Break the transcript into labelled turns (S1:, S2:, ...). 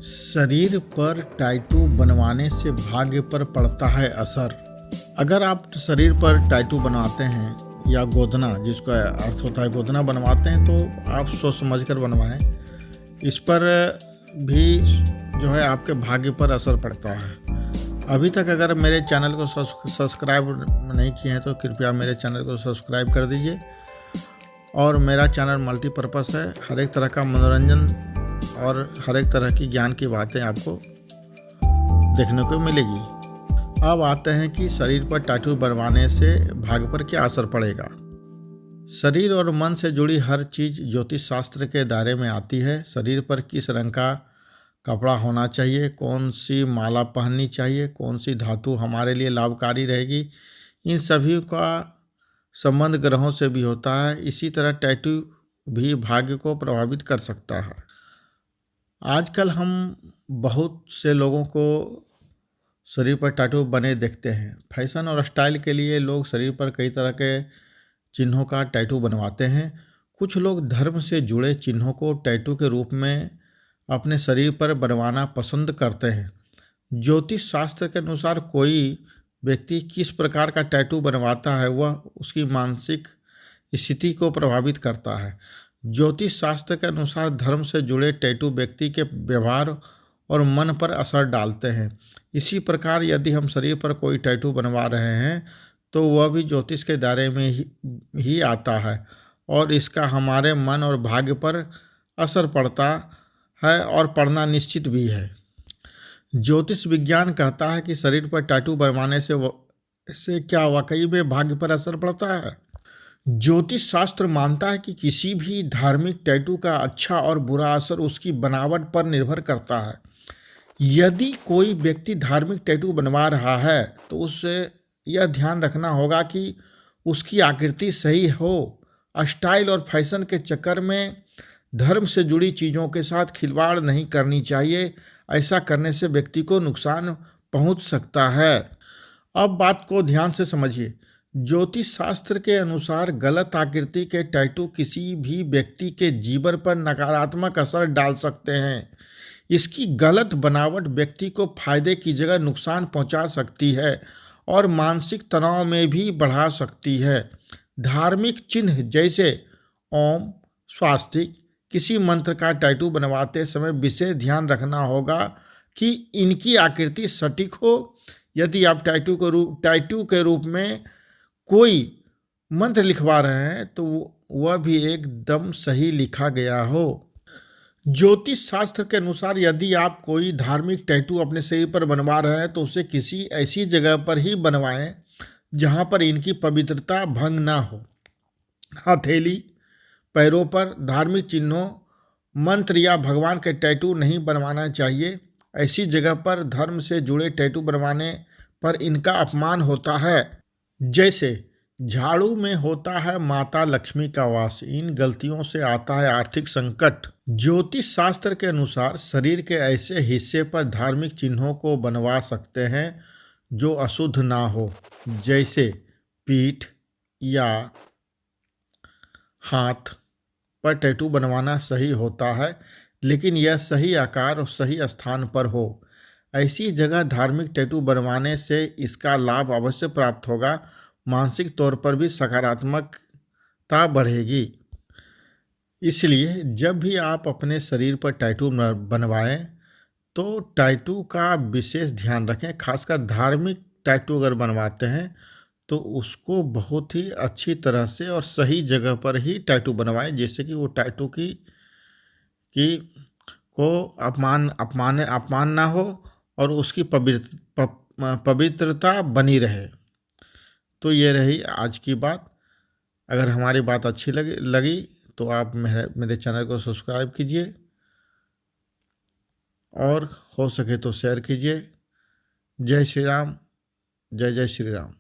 S1: शरीर पर टैटू बनवाने से भाग्य पर पड़ता है असर। अगर आप शरीर पर टैटू बनवाते हैं या गोदना, जिसका अर्थ होता है गोदना बनवाते हैं, तो आप सोच समझ कर बनवाएं। इस पर भी जो है आपके भाग्य पर असर पड़ता है। अभी तक अगर मेरे चैनल को सब्सक्राइब नहीं किए हैं तो कृपया मेरे चैनल को सब्सक्राइब कर दीजिए। और मेरा चैनल मल्टीपर्पस है, हर एक तरह का मनोरंजन और हर एक तरह की ज्ञान की बातें आपको देखने को मिलेगी। अब आते हैं कि शरीर पर टैटू बनवाने से भाग्य पर क्या असर पड़ेगा। शरीर और मन से जुड़ी हर चीज़ ज्योतिष शास्त्र के दायरे में आती है। शरीर पर किस रंग का कपड़ा होना चाहिए, कौन सी माला पहननी चाहिए, कौन सी धातु हमारे लिए लाभकारी रहेगी, इन सभी का संबंध ग्रहों से भी होता है। इसी तरह टैटू भी भाग्य को प्रभावित कर सकता है। आजकल हम बहुत से लोगों को शरीर पर टैटू बने देखते हैं। फैशन और स्टाइल के लिए लोग शरीर पर कई तरह के चिन्हों का टैटू बनवाते हैं। कुछ लोग धर्म से जुड़े चिन्हों को टैटू के रूप में अपने शरीर पर बनवाना पसंद करते हैं। ज्योतिष शास्त्र के अनुसार कोई व्यक्ति किस प्रकार का टैटू बनवाता है वह उसकी मानसिक स्थिति को प्रभावित करता है। ज्योतिष शास्त्र के अनुसार धर्म से जुड़े टैटू व्यक्ति के व्यवहार और मन पर असर डालते हैं। इसी प्रकार यदि हम शरीर पर कोई टैटू बनवा रहे हैं तो वह भी ज्योतिष के दायरे में ही आता है और इसका हमारे मन और भाग्य पर असर पड़ता है और पड़ना निश्चित भी है। ज्योतिष विज्ञान कहता है कि शरीर पर टैटू बनवाने से क्या वाकई में भाग्य पर असर पड़ता है। ज्योतिष शास्त्र मानता है कि किसी भी धार्मिक टैटू का अच्छा और बुरा असर उसकी बनावट पर निर्भर करता है। यदि कोई व्यक्ति धार्मिक टैटू बनवा रहा है तो उससे यह ध्यान रखना होगा कि उसकी आकृति सही हो। स्टाइल और फैशन के चक्कर में धर्म से जुड़ी चीज़ों के साथ खिलवाड़ नहीं करनी चाहिए। ऐसा करने से व्यक्ति को नुकसान पहुंच सकता है। अब बात को ध्यान से समझिए। ज्योतिष शास्त्र के अनुसार गलत आकृति के टैटू किसी भी व्यक्ति के जीवन पर नकारात्मक असर डाल सकते हैं। इसकी गलत बनावट व्यक्ति को फायदे की जगह नुकसान पहुंचा सकती है और मानसिक तनाव में भी बढ़ा सकती है। धार्मिक चिन्ह जैसे ओम, स्वास्तिक, किसी मंत्र का टैटू बनवाते समय विशेष ध्यान रखना होगा कि इनकी आकृति सटीक हो। यदि आप टैटू के रूप में कोई मंत्र लिखवा रहे हैं तो वह भी एकदम सही लिखा गया हो। ज्योतिष शास्त्र के अनुसार यदि आप कोई धार्मिक टैटू अपने शरीर पर बनवा रहे हैं तो उसे किसी ऐसी जगह पर ही बनवाएं जहां पर इनकी पवित्रता भंग ना हो। हथेली, पैरों पर धार्मिक चिन्हों, मंत्र या भगवान के टैटू नहीं बनवाना चाहिए। ऐसी जगह पर धर्म से जुड़े टैटू बनवाने पर इनका अपमान होता है। जैसे झाड़ू में होता है माता लक्ष्मी का वास, इन गलतियों से आता है आर्थिक संकट। ज्योतिष शास्त्र के अनुसार शरीर के ऐसे हिस्से पर धार्मिक चिन्हों को बनवा सकते हैं जो अशुद्ध ना हो, जैसे पीठ या हाथ पर टैटू बनवाना सही होता है, लेकिन यह सही आकार और सही स्थान पर हो। ऐसी जगह धार्मिक टैटू बनवाने से इसका लाभ अवश्य प्राप्त होगा। मानसिक तौर पर भी सकारात्मकता बढ़ेगी। इसलिए जब भी आप अपने शरीर पर टैटू बनवाएं तो टैटू का विशेष ध्यान रखें। खासकर धार्मिक टैटू अगर बनवाते हैं तो उसको बहुत ही अच्छी तरह से और सही जगह पर ही टैटू बनवाएं, जिससे कि वो टैटू की को अपमान ना हो और उसकी पवित्रता बनी रहे। तो ये रही आज की बात। अगर हमारी बात अच्छी लगी तो आप मेरे चैनल को सब्सक्राइब कीजिए और हो सके तो शेयर कीजिए। जय श्री राम, जय जय श्री राम।